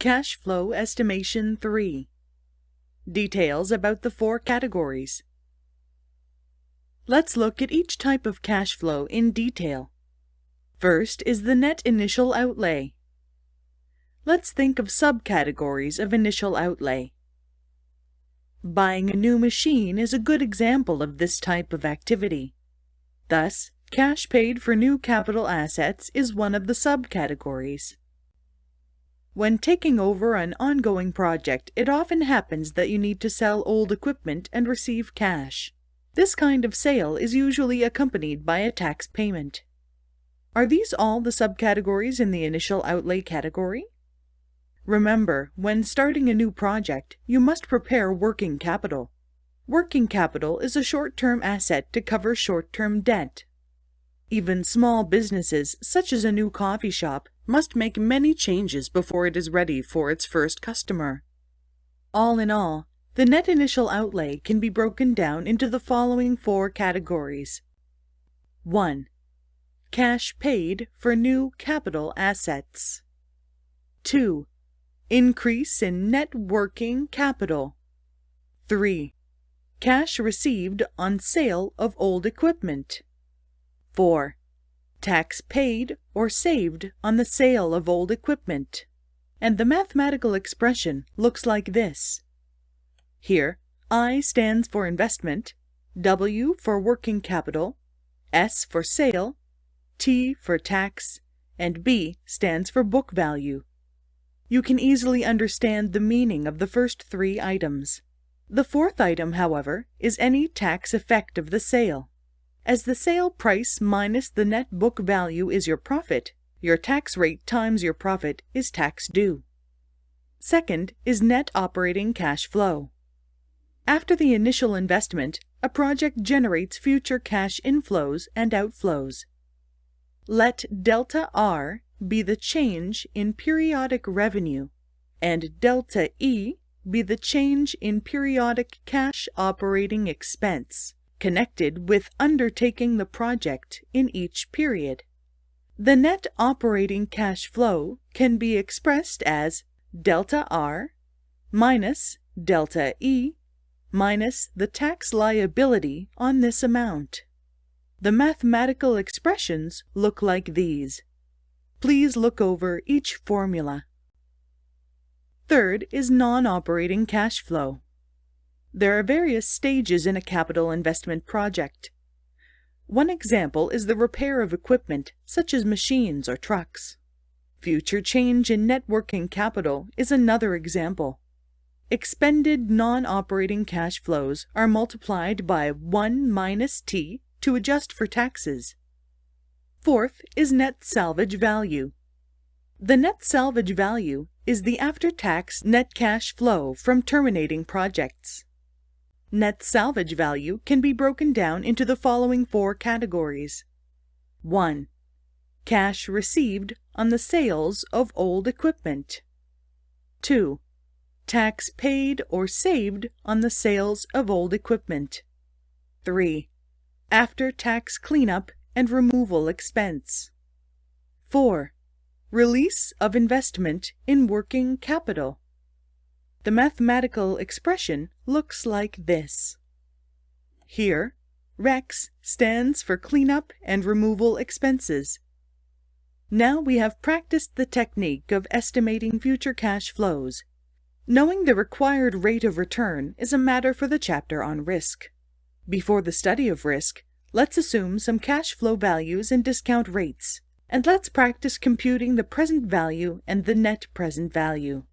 Cash Flow Estimation 3. Details about the 4 categories. Let's look at each type of cash flow in detail. First is the net initial outlay. Let's think of subcategories of initial outlay. Buying a new machine is a good example of this type of activity. Thus, cash paid for new capital assets is one of the subcategories. When taking over an ongoing project, it often happens that you need to sell old equipment and receive cash. This kind of sale is usually accompanied by a tax payment. Are these all the subcategories in the initial outlay category? Remember, when starting a new project, you must prepare working capital. Working capital is a short-term asset to cover short-term debt. Even small businesses, such as a new coffee shop, must make many changes before it is ready for its first customer. All in all, the net initial outlay can be broken down into the following 4 categories. 1. Cash paid for new capital assets. 2. Increase in net working capital. 3. Cash received on sale of old equipment. 4. Tax paid or saved on the sale of old equipment. And the mathematical expression looks like this. Here, I stands for investment, W for working capital, S for sale, T for tax, and B stands for book value. You can easily understand the meaning of the first 3 items. The 4th item, however, is any tax effect of the sale. As the sale price minus the net book value is your profit, your tax rate times your profit is tax due. Second is net operating cash flow. After the initial investment, a project generates future cash inflows and outflows. Let delta R be the change in periodic revenue, and delta E be the change in periodic cash operating expense connected with undertaking the project in each period. The net operating cash flow can be expressed as delta R minus delta E minus the tax liability on this amount. The mathematical expressions look like these. Please look over each formula. Third is non-operating cash flow. There are various stages in a capital investment project. One example is the repair of equipment, such as machines or trucks. Future change in net working capital is another example. Expended non-operating cash flows are multiplied by 1 minus T to adjust for taxes. Fourth is net salvage value. The net salvage value is the after-tax net cash flow from terminating projects. Net salvage value can be broken down into the following 4 categories. 1. Cash received on the sales of old equipment. 2. Tax paid or saved on the sales of old equipment. 3. After-tax cleanup and removal expense. 4. Release of investment in working capital. The mathematical expression looks like this. Here, REX stands for cleanup and removal expenses. Now we have practiced the technique of estimating future cash flows. Knowing the required rate of return is a matter for the chapter on risk. Before the study of risk, let's assume some cash flow values and discount rates, and let's practice computing the present value and the net present value.